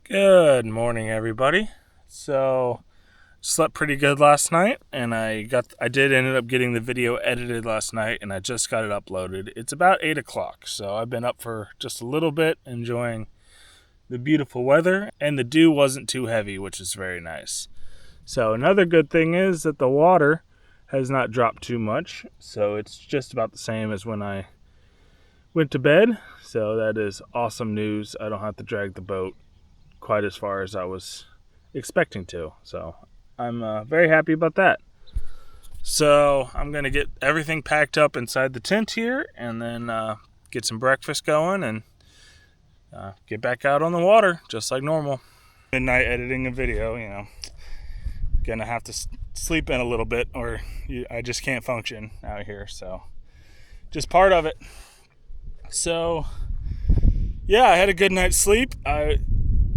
Good morning, everybody. So, slept pretty good last night, and I ended up getting the video edited last night, and I just got it uploaded. It's about 8 o'clock, so I've been up for just a little bit, enjoying the beautiful weather, and the dew wasn't too heavy, which is very nice. So, another good thing is that the water has not dropped too much, so it's just about the same as when I went to bed. So, that is awesome news. I don't have to drag the boat quite as far as I was expecting to. So I'm very happy about that. So I'm going to get everything packed up inside the tent here and then get some breakfast going and get back out on the water just like normal. Midnight editing a video, gonna have to sleep in a little bit or I just can't function out here. So just part of it. So yeah, I had a good night's sleep.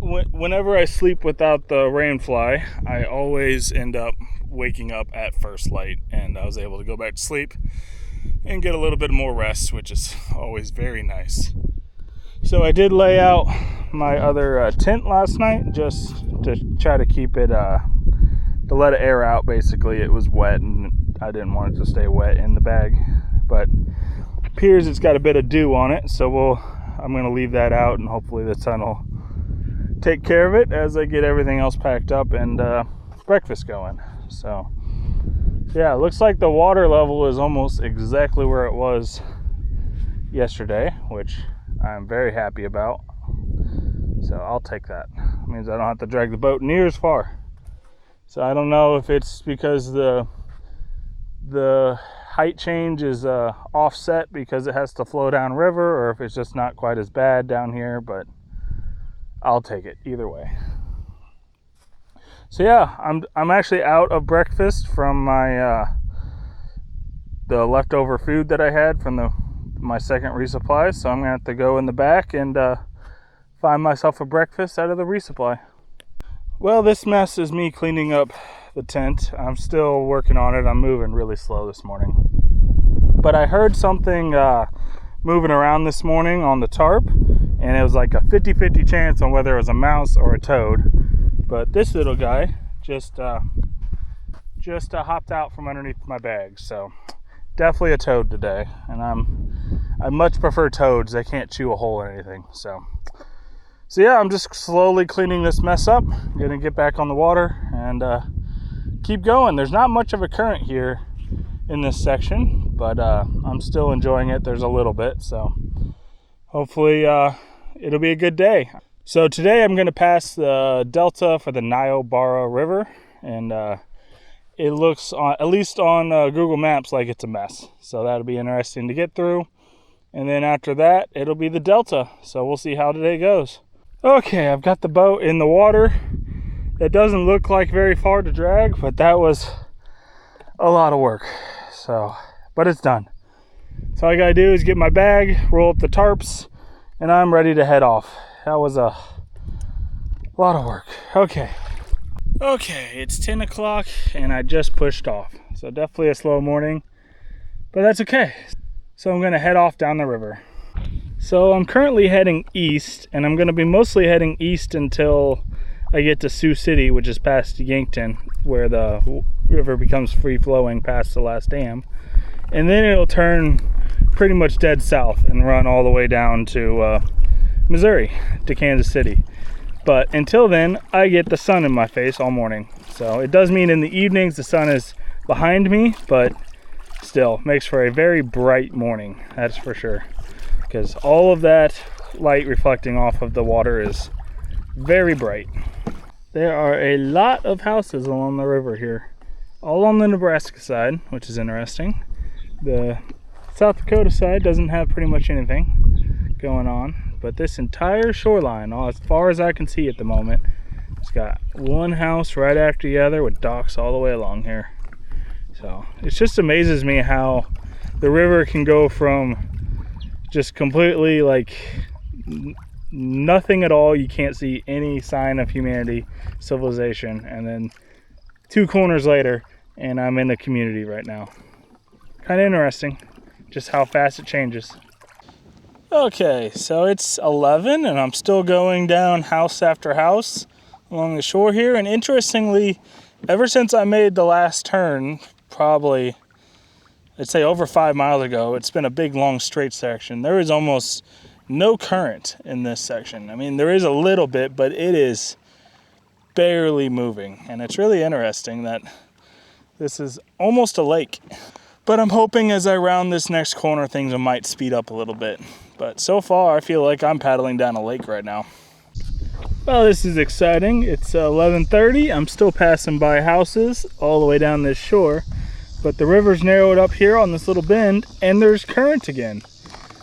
Whenever I sleep without the rain fly, I always end up waking up at first light, and I was able to go back to sleep and get a little bit more rest, which is always very nice. So I did lay out my other tent last night just to try to keep it, to let it air out. Basically, it was wet, and I didn't want it to stay wet in the bag, but it appears it's got a bit of dew on it, so I'm going to leave that out, and hopefully the sun will take care of it as I get everything else packed up and breakfast going. So yeah, it looks like the water level is almost exactly where it was yesterday, which I'm very happy about. So I'll take that. It means I don't have to drag the boat near as far. So I don't know if it's because the height change is offset because it has to flow down river, or if it's just not quite as bad down here, but I'll take it either way. So yeah, I'm actually out of breakfast from my the leftover food that I had from my second resupply. So I'm gonna have to go in the back and find myself a breakfast out of the resupply. Well, this mess is me cleaning up the tent. I'm still working on it. I'm moving really slow this morning, but I heard something moving around this morning on the tarp, and it was like a 50-50 chance on whether it was a mouse or a toad. But this little guy just hopped out from underneath my bag. So definitely a toad today. And I much prefer toads. They can't chew a hole or anything. So yeah, I'm just slowly cleaning this mess up. I'm gonna get back on the water and keep going. There's not much of a current here in this section, but I'm still enjoying it. There's a little bit, so hopefully it'll be a good day. So today I'm going to pass the delta for the Niobara River, and it looks, at least on Google Maps, like it's a mess. So that'll be interesting to get through. And then after that, it'll be the delta. So we'll see how today goes. Okay, I've got the boat in the water. It doesn't look like very far to drag, but that was a lot of work. So, but it's done. So all I gotta do is get my bag, roll up the tarps, and I'm ready to head off. That was a lot of work. Okay, it's 10 o'clock and I just pushed off. So definitely a slow morning, but that's okay. So I'm gonna head off down the river. So I'm currently heading east, and I'm gonna be mostly heading east until I get to Sioux City, which is past Yankton, where the river becomes free flowing past the last dam. And then it'll turn pretty much dead south and run all the way down to Missouri, to Kansas City. But until then, I get the sun in my face all morning. So it does mean in the evenings the sun is behind me, but still makes for a very bright morning, that's for sure. Because all of that light reflecting off of the water is very bright. There are a lot of houses along the river here, all on the Nebraska side, which is interesting. The South Dakota side doesn't have pretty much anything going on, but this entire shoreline, as far as I can see at the moment, it's got one house right after the other with docks all the way along here. So it just amazes me how the river can go from just completely like nothing at all. You can't see any sign of humanity, civilization, and then 2 corners later and I'm in the community right now. Kind of interesting just how fast it changes. Okay, so it's 11 and I'm still going down house after house along the shore here. And interestingly, ever since I made the last turn, probably, I'd say over 5 miles ago, it's been a big, long, straight section. There is almost no current in this section. I mean, there is a little bit, but it is barely moving. And it's really interesting that this is almost a lake. But I'm hoping as I round this next corner, things might speed up a little bit. But so far, I feel like I'm paddling down a lake right now. Well, this is exciting. It's 11:30. I'm still passing by houses all the way down this shore. But the river's narrowed up here on this little bend, and there's current again.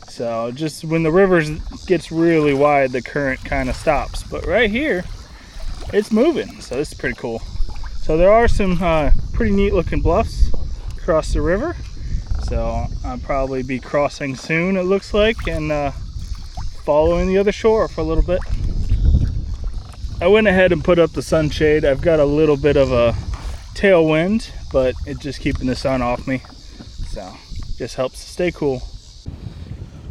So just when the river gets really wide, the current kind of stops. But right here, it's moving. So this is pretty cool. So there are some pretty neat looking bluffs across the river. So I'll probably be crossing soon, it looks like, and following the other shore for a little bit. I went ahead and put up the sunshade. I've got a little bit of a tailwind, but it's just keeping the sun off me. So just helps to stay cool.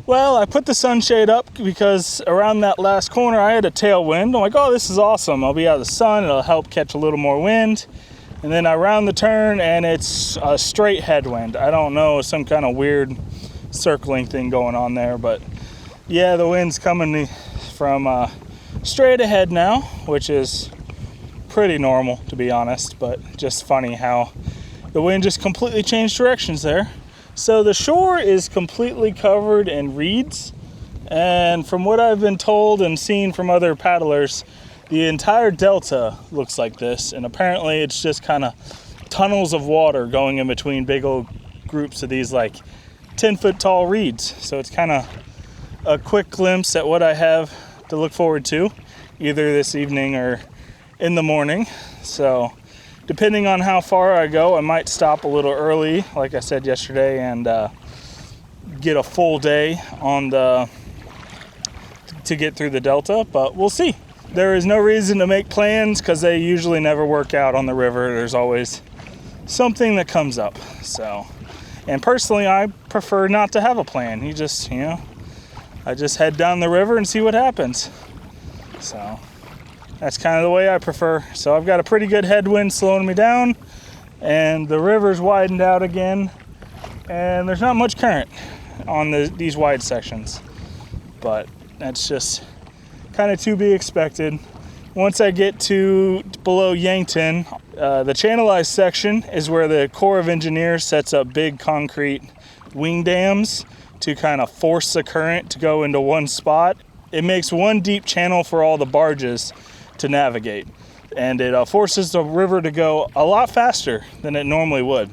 Well, I put the sunshade up because around that last corner I had a tailwind. I'm like, oh, this is awesome. I'll be out of the sun. It'll help catch a little more wind. And then I round the turn and it's a straight headwind. I don't know, some kind of weird circling thing going on there, but yeah, the wind's coming from straight ahead now, which is pretty normal to be honest, but just funny how the wind just completely changed directions there. So the shore is completely covered in reeds, and from what I've been told and seen from other paddlers, the entire delta looks like this, and apparently it's just kind of tunnels of water going in between big old groups of these like 10-foot tall reeds. So it's kind of a quick glimpse at what I have to look forward to, either this evening or in the morning. So depending on how far I go, I might stop a little early, like I said yesterday, and get a full day on to get through the delta, but we'll see. There is no reason to make plans because they usually never work out on the river. There's always something that comes up. So, and personally, I prefer not to have a plan. I just head down the river and see what happens. So that's kind of the way I prefer. So I've got a pretty good headwind slowing me down, and the river's widened out again, and there's not much current on these wide sections, but that's just kind of to be expected. Once I get to below Yankton, the channelized section is where the Corps of Engineers sets up big concrete wing dams to kind of force the current to go into one spot. It makes one deep channel for all the barges to navigate, and it forces the river to go a lot faster than it normally would.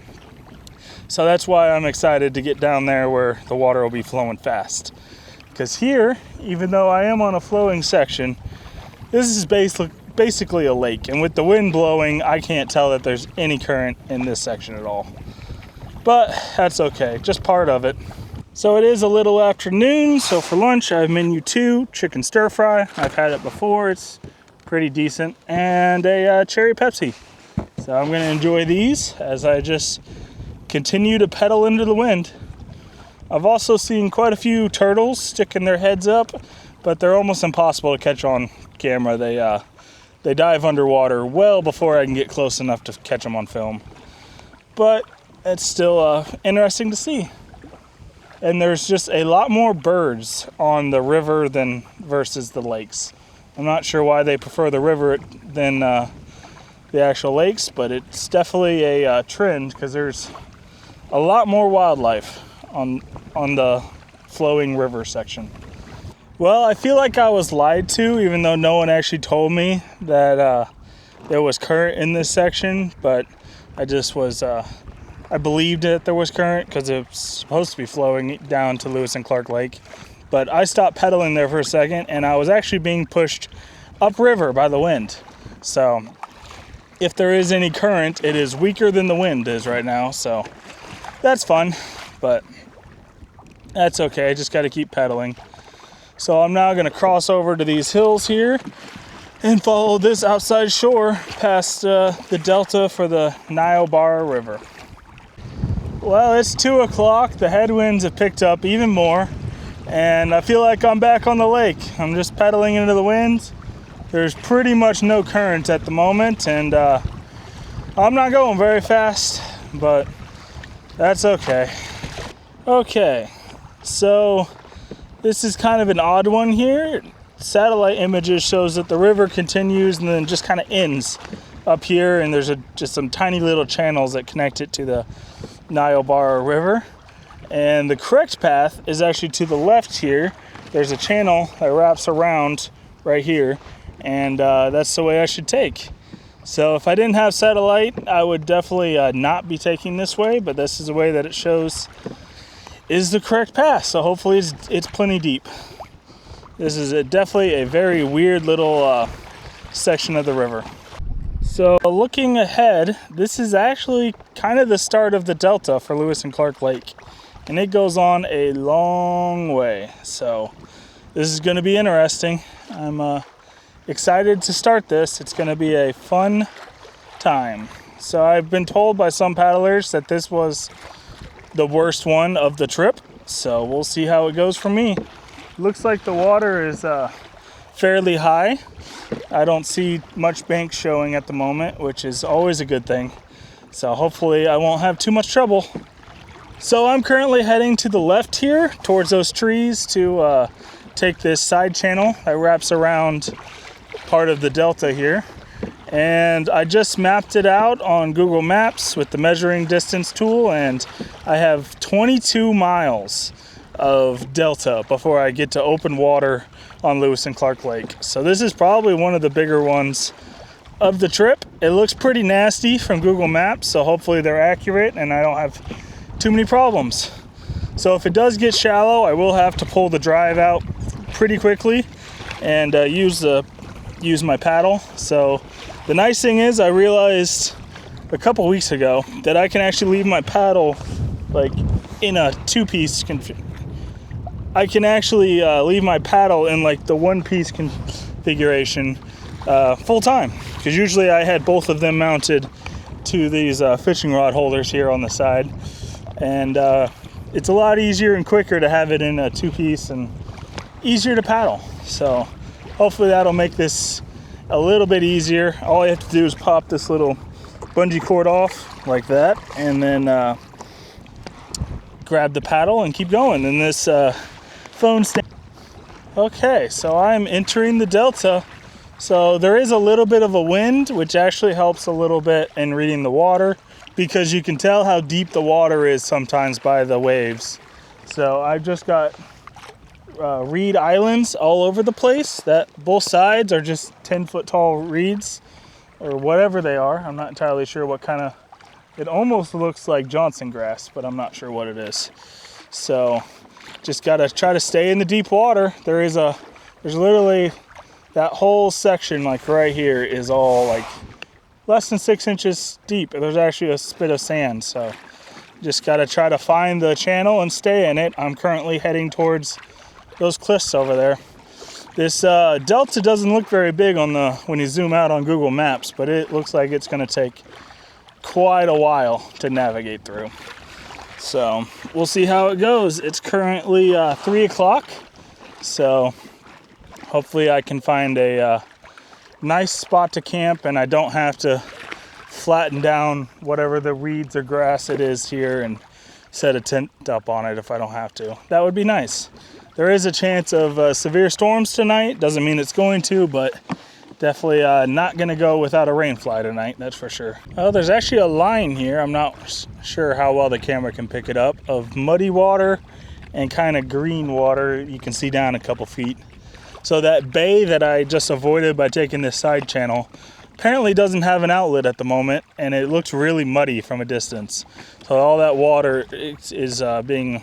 So that's why I'm excited to get down there where the water will be flowing fast. Because here, even though I am on a flowing section, this is basically a lake. And with the wind blowing, I can't tell that there's any current in this section at all. But that's okay, just part of it. So it is a little afternoon, so for lunch I have menu 2, chicken stir fry. I've had it before, it's pretty decent. And a cherry Pepsi. So I'm gonna enjoy these as I just continue to pedal into the wind. I've also seen quite a few turtles sticking their heads up, but they're almost impossible to catch on camera. They dive underwater well before I can get close enough to catch them on film. But it's still interesting to see. And there's just a lot more birds on the river than versus the lakes. I'm not sure why they prefer the river than the actual lakes, but it's definitely a trend because there's a lot more wildlife on the flowing river section. Well, I feel like I was lied to, even though no one actually told me that there was current in this section, but I just was, I believed that there was current because it's supposed to be flowing down to Lewis and Clark Lake. But I stopped pedaling there for a second, and I was actually being pushed upriver by the wind. So if there is any current, it is weaker than the wind is right now, so that's fun, but that's okay. I just got to keep pedaling. So I'm now going to cross over to these hills here and follow this outside shore past the delta for the Niobara River. Well, it's 2 o'clock. The headwinds have picked up even more, and I feel like I'm back on the lake. I'm just pedaling into the wind. There's pretty much no current at the moment, and I'm not going very fast, but that's okay. Okay, so this is kind of an odd one here. Satellite images shows that the river continues and then just kind of ends up here, and there's just some tiny little channels that connect it to the Niobara River. And the correct path is actually to the left here. There's a channel that wraps around right here, and that's the way I should take. So if I didn't have satellite, I would definitely not be taking this way, but this is the way that it shows is the correct path. So hopefully it's plenty deep. This is definitely a very weird little section of the river. So looking ahead, this is actually kind of the start of the delta for Lewis and Clark Lake, and it goes on a long way. So this is going to be interesting. I'm excited to start this. It's going to be a fun time. So I've been told by some paddlers that this was the worst one of the trip, so we'll see how it goes for me. Looks like the water is fairly high. I don't see much bank showing at the moment, which is always a good thing. So hopefully I won't have too much trouble. So I'm currently heading to the left here towards those trees to take this side channel that wraps around part of the delta here. And I just mapped it out on Google Maps with the measuring distance tool, and I have 22 miles of delta before I get to open water on Lewis and Clark Lake. So this is probably one of the bigger ones of the trip. It looks pretty nasty from Google Maps, so hopefully they're accurate and I don't have too many problems. So if it does get shallow, I will have to pull the drive out pretty quickly and use my paddle. So the nice thing is I realized a couple weeks ago that I can actually leave my paddle like in a two-piece I can actually leave my paddle in like the one-piece configuration full time, because usually I had both of them mounted to these fishing rod holders here on the side, and it's a lot easier and quicker to have it in a two-piece and easier to paddle. So hopefully that'll make this a little bit easier. All I have to do is pop this little bungee cord off like that, and then grab the paddle and keep going. And this phone stand. Okay, so I'm entering the delta. So there is a little bit of a wind, which actually helps a little bit in reading the water, because you can tell how deep the water is sometimes by the waves. So I've just got reed islands all over the place, that both sides are just 10-foot tall reeds or whatever they are. I'm not entirely sure what kind of, it almost looks like Johnson grass, but I'm not sure what it is. So just gotta try to stay in the deep water. There's literally that whole section, like right here, is all like less than 6 inches deep. There's actually a spit of sand, so just gotta try to find the channel and stay in it. I'm currently heading towards those cliffs over there. This delta doesn't look very big on when you zoom out on Google Maps, but it looks like it's gonna take quite a while to navigate through. So we'll see how it goes. It's currently 3 o'clock, so hopefully I can find a nice spot to camp and I don't have to flatten down whatever the reeds or grass it is here and set a tent up on it if I don't have to. That would be nice. There is a chance of severe storms tonight. Doesn't mean it's going to, but definitely not going to go without a rain fly tonight, that's for sure. Oh, there's actually a line here. I'm not sure how well the camera can pick it up, of muddy water and kind of green water. You can see down a couple feet. So that bay that I just avoided by taking this side channel apparently doesn't have an outlet at the moment, and it looks really muddy from a distance. So all that water is being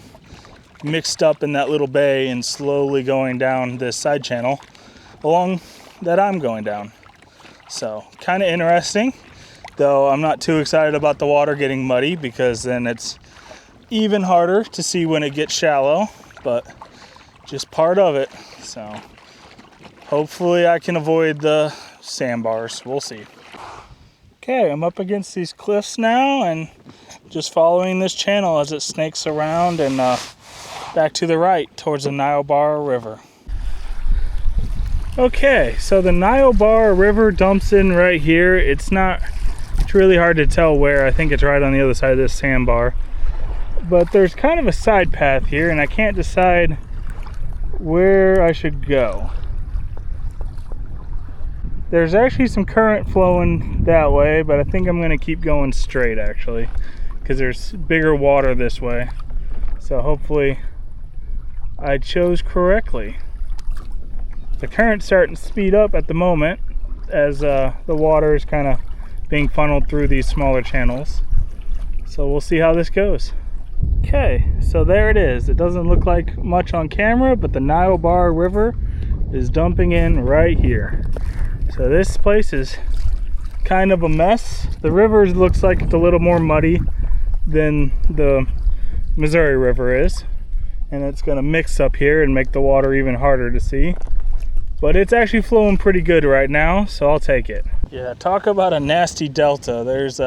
mixed up in that little bay and slowly going down this side channel along that I'm going down. So kind of interesting, though I'm not too excited about the water getting muddy, because then it's even harder to see when it gets shallow, but just part of it. So hopefully I can avoid the sandbars. We'll see. Okay, I'm up against these cliffs now and just following this channel as it snakes around, and back to the right towards the Niobara River. Okay, so the Niobara River dumps in right here. It's really hard to tell where. I think it's right on the other side of this sandbar. But there's kind of a side path here, and I can't decide where I should go. There's actually some current flowing that way, but I think I'm going to keep going straight actually, because there's bigger water this way. So hopefully I chose correctly. The current's starting to speed up at the moment as the water is kind of being funneled through these smaller channels. So we'll see how this goes. Okay, so there it is. It doesn't look like much on camera, but the Niobara River is dumping in right here. So this place is kind of a mess. The river looks like it's a little more muddy than the Missouri River is, and it's going to mix up here and make the water even harder to see. But it's actually flowing pretty good right now, so I'll take it. Yeah, talk about a nasty delta. There's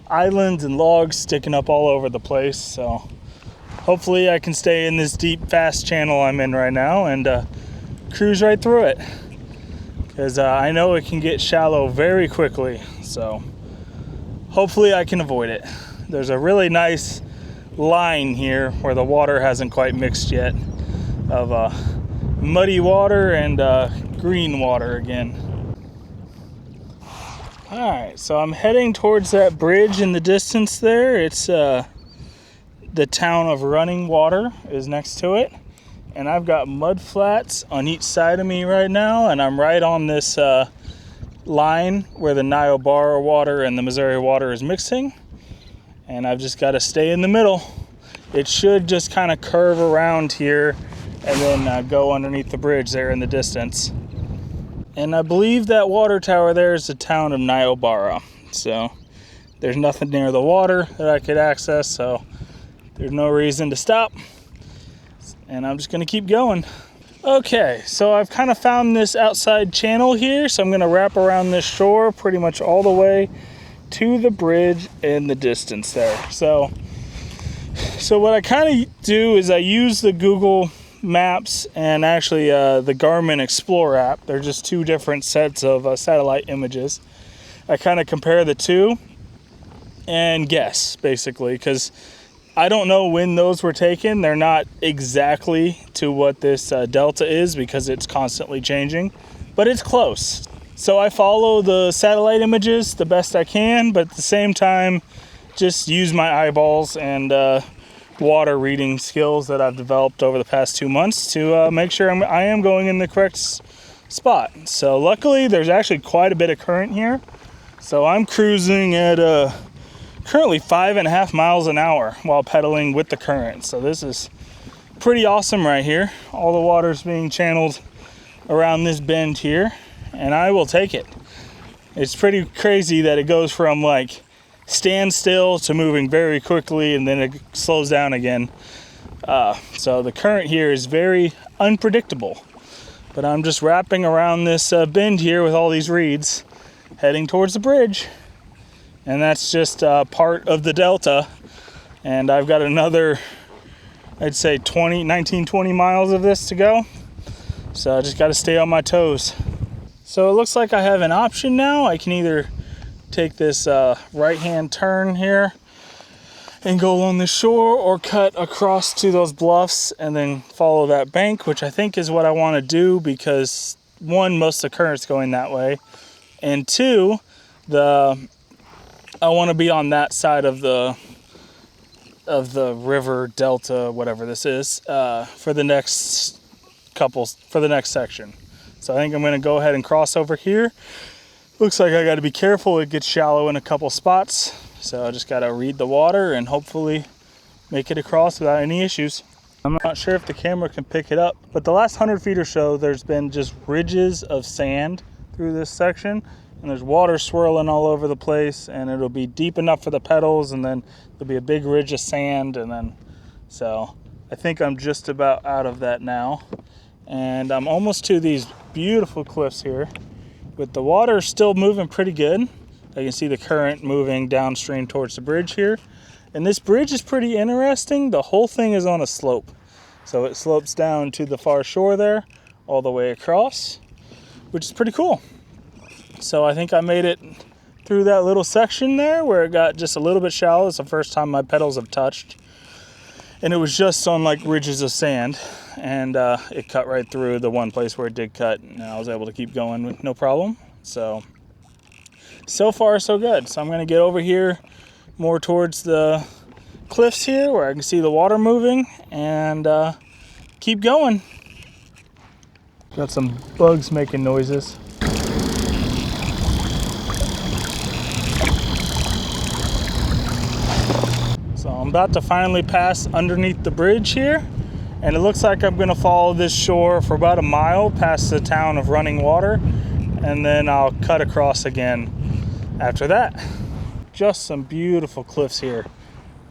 islands and logs sticking up all over the place, so hopefully I can stay in this deep, fast channel I'm in right now and cruise right through it. Because I know it can get shallow very quickly, so hopefully I can avoid it. There's a really nice line here where the water hasn't quite mixed yet of muddy water and green water again. Alright, so I'm heading towards that bridge in the distance there. It's the town of Running Water is next to it. And I've got mud flats on each side of me right now, and I'm right on this line where the Niobara water and the Missouri water is mixing. And I've just got to stay in the middle. It should just kind of curve around here and then go underneath the bridge there in the distance. And I believe that water tower there is the town of Niobara. So there's nothing near the water that I could access, so there's no reason to stop. And I'm just going to keep going. Okay, so I've kind of found this outside channel here, so I'm going to wrap around this shore pretty much all the way to the bridge in the distance there. So what I kind of do is I use the Google Maps and actually the Garmin Explorer app. They're just two different sets of satellite images. I kind of compare the two and guess, basically, because I don't know when those were taken. They're not exactly to what this delta is because it's constantly changing, but it's close. So I follow the satellite images the best I can, but at the same time, just use my eyeballs and water reading skills that I've developed over the past 2 months to make sure I am going in the correct spot. So luckily, there's actually quite a bit of current here. So I'm cruising at currently 5.5 miles an hour while pedaling with the current. So this is pretty awesome right here. All the water's being channeled around this bend here, and I will take it. It's pretty crazy that it goes from like standstill to moving very quickly and then it slows down again. So the current here is very unpredictable. But I'm just wrapping around this bend here with all these reeds, heading towards the bridge. And that's just part of the delta. And I've got another, I'd say 19, 20 miles of this to go. So I just got to stay on my toes. So it looks like I have an option now. I can either take this right-hand turn here and go along the shore, or cut across to those bluffs and then follow that bank, which I think is what I want to do because one, most of the current's going that way, and two, I want to be on that side of the river delta, whatever this is, for the next section. So I think I'm going to go ahead and cross over here. Looks like I got to be careful. It gets shallow in a couple spots. So I just got to read the water and hopefully make it across without any issues. I'm not sure if the camera can pick it up, but the last 100 feet or so, there's been just ridges of sand through this section. And there's water swirling all over the place, and it'll be deep enough for the pedals, and then there'll be a big ridge of sand, and then, so I think I'm just about out of that now. And I'm almost to these beautiful cliffs here, with the water still moving pretty good. I can see the current moving downstream towards the bridge here. And this bridge is pretty interesting. The whole thing is on a slope. So it slopes down to the far shore there, all the way across, which is pretty cool. So I think I made it through that little section there where it got just a little bit shallow. It's the first time my pedals have touched. And it was just on like ridges of sand, and it cut right through the one place where it did cut, and I was able to keep going with no problem. So far so good. So I'm gonna get over here more towards the cliffs here where I can see the water moving, and keep going. Got some bugs making noises. So I'm about to finally pass underneath the bridge here, and it looks like I'm gonna follow this shore for about a mile past the town of Running Water, and then I'll cut across again after that. Just some beautiful cliffs here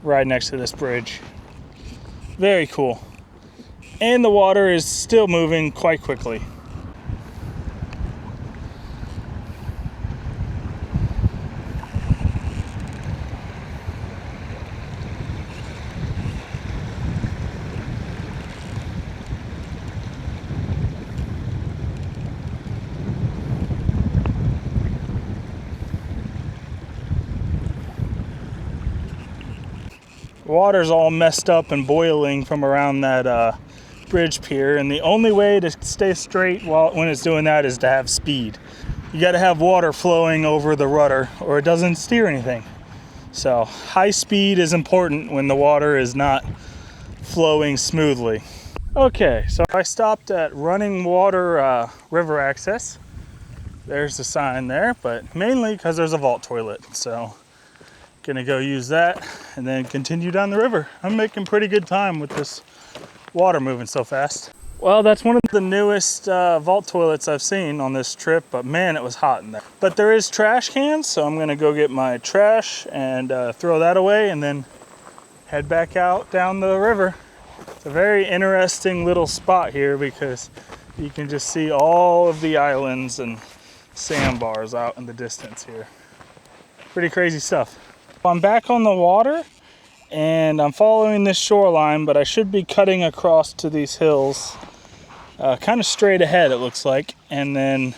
right next to this bridge. Very cool. And the water is still moving quite quickly. Water's all messed up and boiling from around that bridge pier, and the only way to stay straight when it's doing that is to have speed. You got to have water flowing over the rudder or it doesn't steer anything. So high speed is important when the water is not flowing smoothly. Okay, so I stopped at Running Water River Access. There's the sign there, but mainly because there's a vault toilet. So gonna go use that and then continue down the river. I'm making pretty good time with this water moving so fast. Well, that's one of the newest vault toilets I've seen on this trip, but man, it was hot in there. But there is trash cans, so I'm gonna go get my trash and throw that away and then head back out down the river. It's a very interesting little spot here because you can just see all of the islands and sandbars out in the distance here. Pretty crazy stuff. I'm back on the water and I'm following this shoreline, but I should be cutting across to these hills kind of straight ahead, it looks like, and then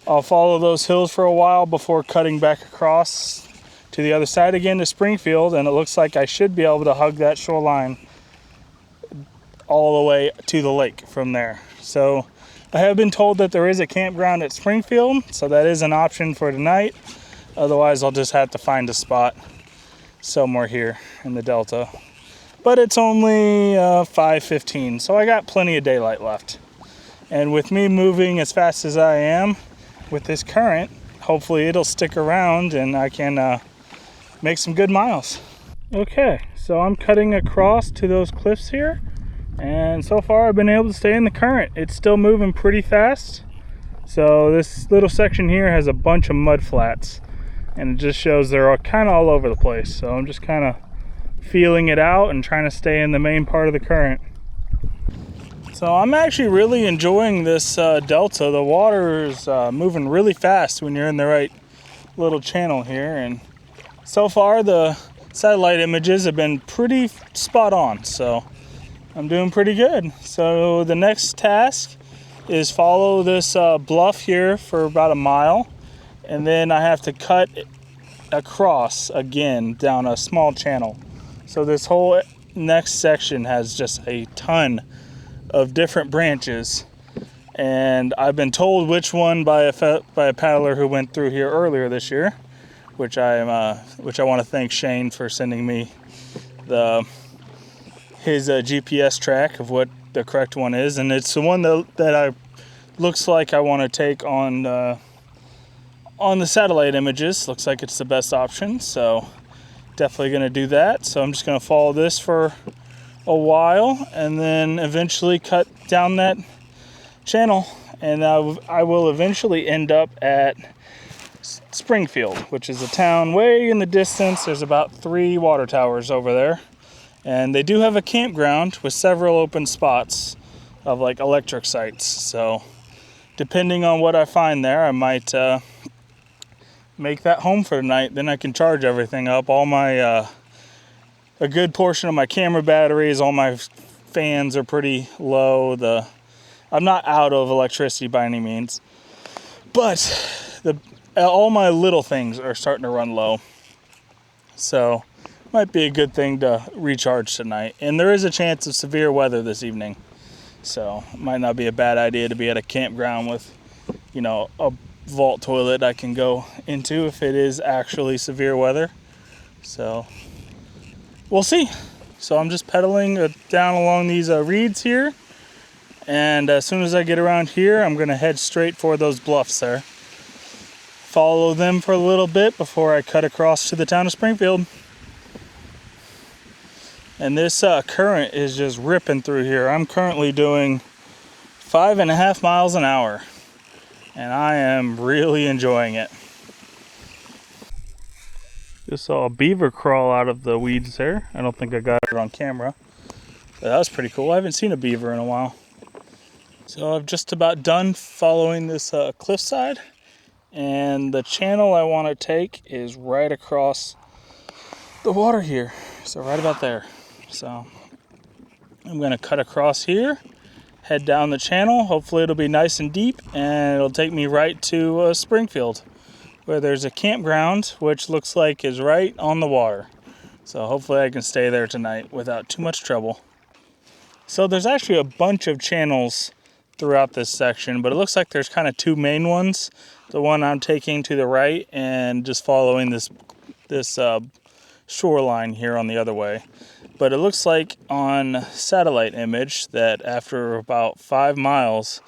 I'll follow those hills for a while before cutting back across to the other side again to Springfield, and it looks like I should be able to hug that shoreline all the way to the lake from there. So I have been told that there is a campground at Springfield, so that is an option for tonight. Otherwise I'll just have to find a spot somewhere here in the delta, but it's only 5:15, so I got plenty of daylight left. And with me moving as fast as I am with this current, hopefully it'll stick around and I can make some good miles. Okay, so I'm cutting across to those cliffs here, and so far I've been able to stay in the current. It's still moving pretty fast. So this little section here has a bunch of mud flats, and it just shows they're kind of all over the place. So I'm just kind of feeling it out and trying to stay in the main part of the current. So I'm actually really enjoying this delta. The water is moving really fast when you're in the right little channel here, and so far the satellite images have been pretty spot on, so I'm doing pretty good. So the next task is follow this bluff here for about a mile, and then I have to cut across again down a small channel. So this whole next section has just a ton of different branches, and I've been told which one by a paddler who went through here earlier this year, which I want to thank Shane for sending me his GPS track of what the correct one is, and it's the one that I looks like I want to take on the satellite images. Looks like it's the best option, so definitely going to do that. So I'm just going to follow this for a while and then eventually cut down that channel, and I will eventually end up at Springfield, which is a town way in the distance. There's about 3 water towers over there, and they do have a campground with several open spots of like electric sites. So depending on what I find there, I might make that home for tonight. Then I can charge everything up, all my a good portion of my camera batteries, all my fans are pretty low. I'm not out of electricity by any means, but all my little things are starting to run low. So might be a good thing to recharge tonight. And there is a chance of severe weather this evening. So it might not be a bad idea to be at a campground with, a vault toilet I can go into if it is actually severe weather. So we'll see. So I'm just pedaling down along these reeds here. And as soon as I get around here, I'm going to head straight for those bluffs there. Follow them for a little bit before I cut across to the town of Springfield. And this current is just ripping through here. I'm currently doing 5.5 miles an hour. And I am really enjoying it. Just saw a beaver crawl out of the weeds there. I don't think I got it on camera. But that was pretty cool. I haven't seen a beaver in a while. So I'm just about done following this cliffside. And the channel I want to take is right across the water here. So right about there. So I'm going to cut across here, head down the channel. Hopefully it'll be nice and deep, and it'll take me right to Springfield, where there's a campground, which looks like is right on the water. So hopefully I can stay there tonight without too much trouble. So there's actually a bunch of channels throughout this section, but it looks like there's kind of two main ones. The one I'm taking to the right and just following this shoreline here on the other way. But it looks like on satellite image that after about 5 miles,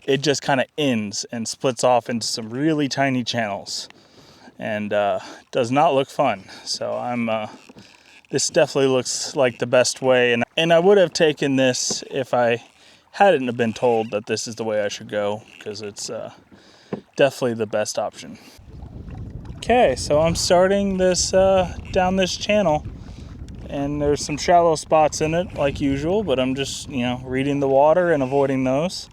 it just kind of ends and splits off into some really tiny channels, and does not look fun. So this definitely looks like the best way, and I would have taken this if I hadn't have been told that this is the way I should go, because it's definitely the best option. Okay, so I'm starting this down this channel, and there's some shallow spots in it like usual, but I'm just reading the water and avoiding those.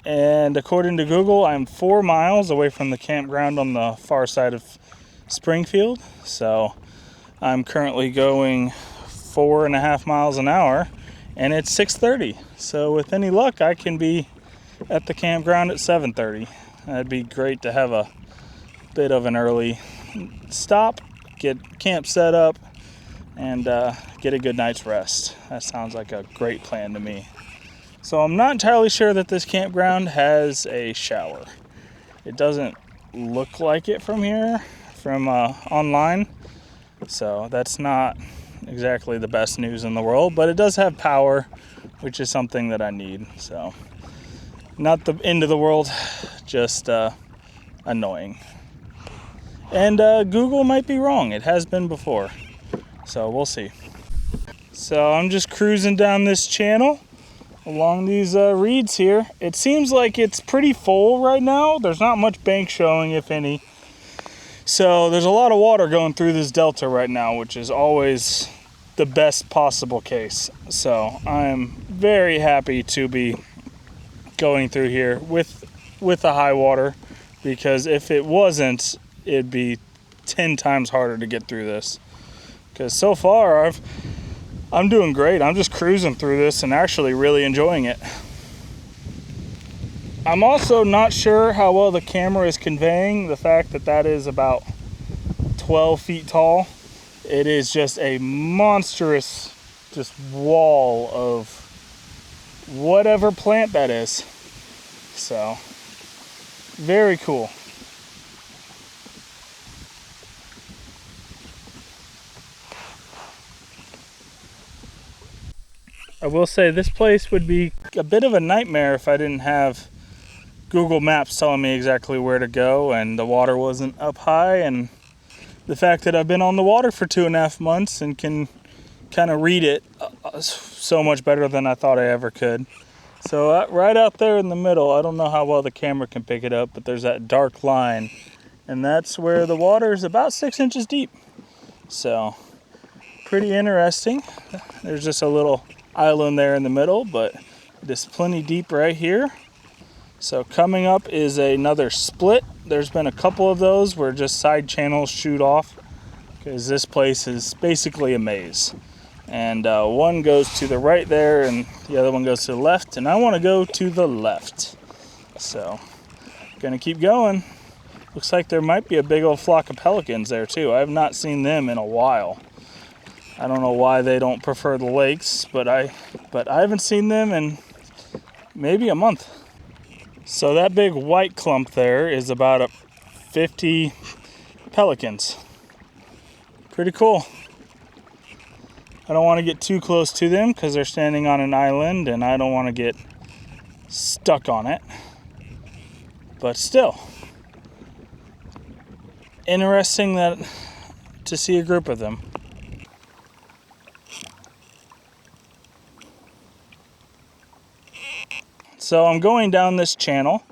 And according to Google, I'm 4 miles away from the campground on the far side of Springfield. So I'm currently going 4.5 miles an hour, and it's 6:30. So with any luck, I can be at the campground at 7:30. That'd be great to have a bit of an early stop, get camp set up, and get a good night's rest. That sounds like a great plan to me. So I'm not entirely sure that this campground has a shower. It doesn't look like it from here, from online. So that's not exactly the best news in the world, but it does have power, which is something that I need. So not the end of the world, just annoying. And Google might be wrong. It has been before. So we'll see. So I'm just cruising down this channel along these reeds here. It seems like it's pretty full right now. There's not much bank showing, if any. So there's a lot of water going through this delta right now, which is always the best possible case. So I'm very happy to be going through here with the high water, because if it wasn't, it'd be 10 times harder to get through this. Because so far I'm doing great. I'm just cruising through this and actually really enjoying it. I'm also not sure how well the camera is conveying the fact that that is about 12 feet tall. It is just a monstrous wall of whatever plant that is. So very cool. I will say this place would be a bit of a nightmare if I didn't have Google Maps telling me exactly where to go, and the water wasn't up high, and the fact that I've been on the water for 2.5 months and can kind of read it so much better than I thought I ever could. So right out there in the middle, I don't know how well the camera can pick it up, but there's that dark line, and that's where the water is about 6 inches deep. So pretty interesting. There's just a little island there in the middle, but it is plenty deep right here. So coming up is another split. There's been a couple of those where just side channels shoot off, because this place is basically a maze. And one goes to the right there, and the other one goes to the left, and I want to go to the left. So, gonna keep going. Looks like there might be a big old flock of pelicans there too. I have not seen them in a while. I don't know why they don't prefer the lakes, but I haven't seen them in maybe a month. So that big white clump there is about 50 pelicans. Pretty cool. I don't want to get too close to them because they're standing on an island and I don't want to get stuck on it. But still, interesting to see a group of them. So I'm going down this channel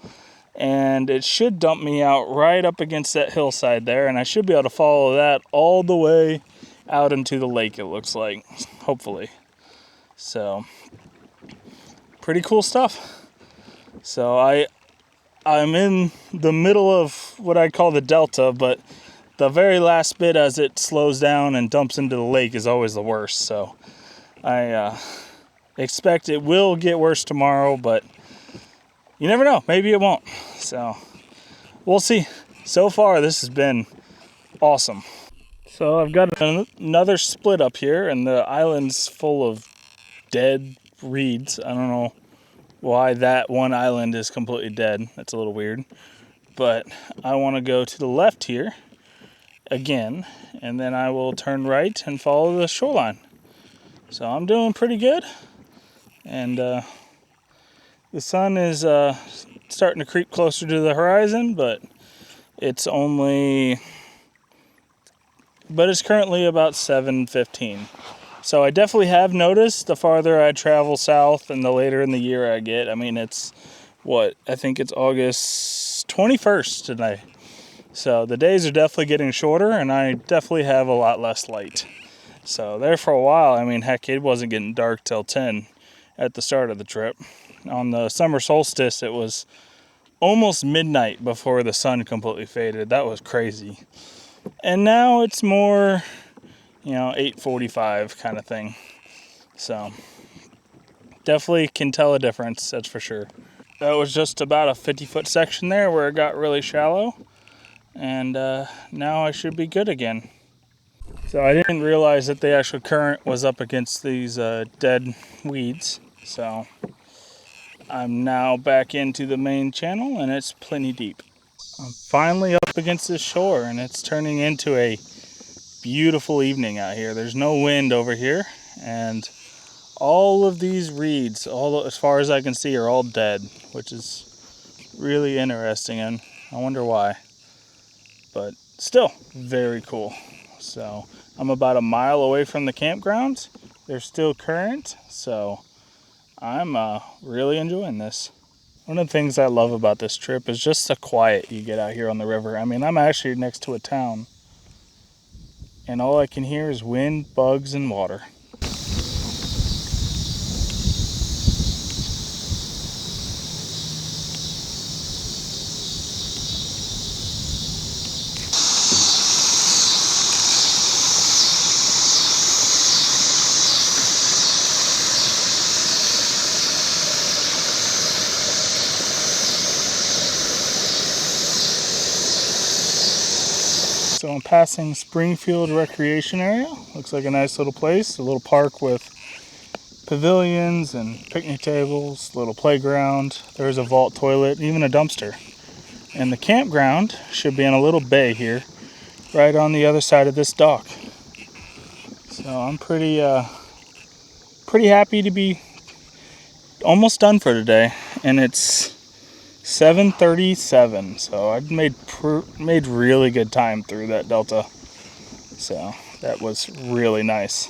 and it should dump me out right up against that hillside there, and I should be able to follow that all the way out into the lake, it looks like, hopefully. So pretty cool stuff. So I'm in the middle of what I call the delta, but the very last bit as it slows down and dumps into the lake is always the worst. So I expect it will get worse tomorrow, but you never know. Maybe it won't. So we'll see. So far, this has been awesome. So I've got another split up here, and the island's full of dead reeds. I don't know why that one island is completely dead. That's a little weird. But I want to go to the left here again, and then I will turn right and follow the shoreline. So I'm doing pretty good. And the sun is starting to creep closer to the horizon, but it's currently about 7:15. So I definitely have noticed the farther I travel south and the later in the year I get. I mean, I think it's August 21st today. So the days are definitely getting shorter, and I definitely have a lot less light. So there for a while, I mean, heck, it wasn't getting dark till 10 at the start of the trip. On the summer solstice, it was almost midnight before the sun completely faded. That was crazy. And now it's more, 8:45 kind of thing. So definitely can tell a difference, that's for sure. That was just about a 50-foot section there where it got really shallow. And now I should be good again. So I didn't realize that the actual current was up against these dead weeds. So I'm now back into the main channel and it's plenty deep. I'm finally up against this shore and it's turning into a beautiful evening out here. There's no wind over here, and all of these reeds, as far as I can see, are all dead, which is really interesting, and I wonder why. But still, very cool. So I'm about a mile away from the campground. There's still current, so I'm really enjoying this. One of the things I love about this trip is just the quiet you get out here on the river. I mean, I'm actually next to a town, and all I can hear is wind, bugs, and water. So I'm passing Springfield Recreation Area. Looks like a nice little place, a little park with pavilions and picnic tables, little playground. There's a vault toilet, even a dumpster. And the campground should be in a little bay here, right on the other side of this dock. So I'm pretty happy to be almost done for today, and it's 7:37, so I've made really good time through that delta. So that was really nice.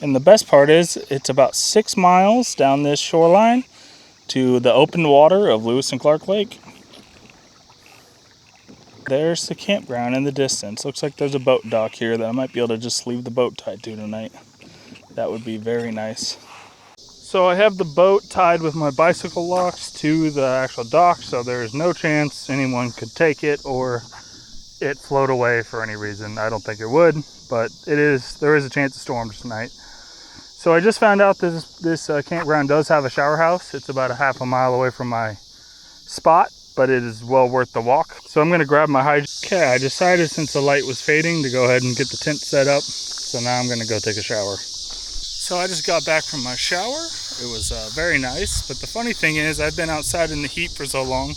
And the best part is it's about 6 miles down this shoreline to the open water of Lewis and Clark Lake. There's the campground in the distance. Looks like there's a boat dock here that I might be able to just leave the boat tied to tonight. That would be very nice. So I have the boat tied with my bicycle locks to the actual dock, so there's no chance anyone could take it or it float away for any reason. I don't think it would, but there is a chance of storms tonight. So I just found out this campground does have a shower house. It's about a half a mile away from my spot, but it is well worth the walk. So I'm gonna grab my hydrant. Okay, I decided since the light was fading to go ahead and get the tent set up. So now I'm gonna go take a shower. So I just got back from my shower. It was very nice, but the funny thing is I've been outside in the heat for so long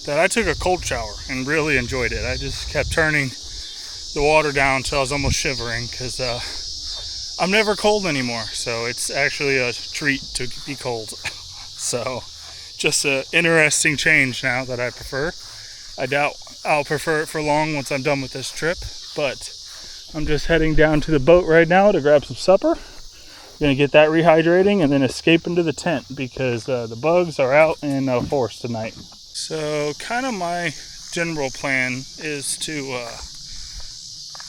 that I took a cold shower and really enjoyed it. I just kept turning the water down until I was almost shivering because I'm never cold anymore. So it's actually a treat to be cold. So just an interesting change now that I prefer. I doubt I'll prefer it for long once I'm done with this trip, but I'm just heading down to the boat right now to grab some supper. Gonna get that rehydrating and then escape into the tent because the bugs are out in force tonight. So kind of my general plan is to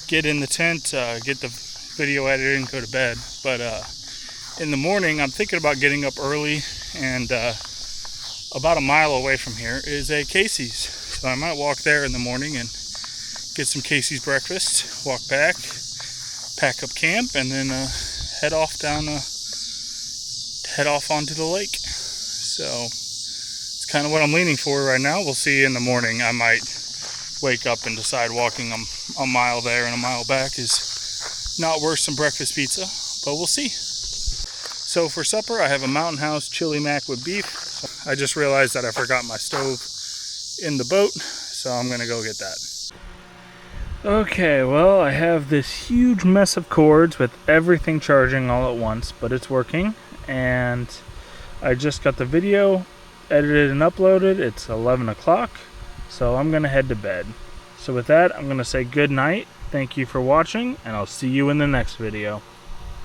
get in the tent, get the video edited and go to bed. But in the morning I'm thinking about getting up early, and about a mile away from here is a Casey's. So I might walk there in the morning and get some Casey's breakfast, walk back, pack up camp, and then head off onto the lake. So it's kind of what I'm leaning for right now. We'll see in the morning. I might wake up and decide walking a mile there and a mile back is not worth some breakfast pizza, but we'll see. So for supper, I have a Mountain House chili mac with beef. I just realized that I forgot my stove in the boat, so I'm gonna go get that. Okay, well, I have this huge mess of cords with everything charging all at once, but it's working, and I just got the video edited and uploaded. It's 11 o'clock, so I'm gonna head to bed. So with that, I'm gonna say good night. Thank you for watching, and I'll see you in the next video.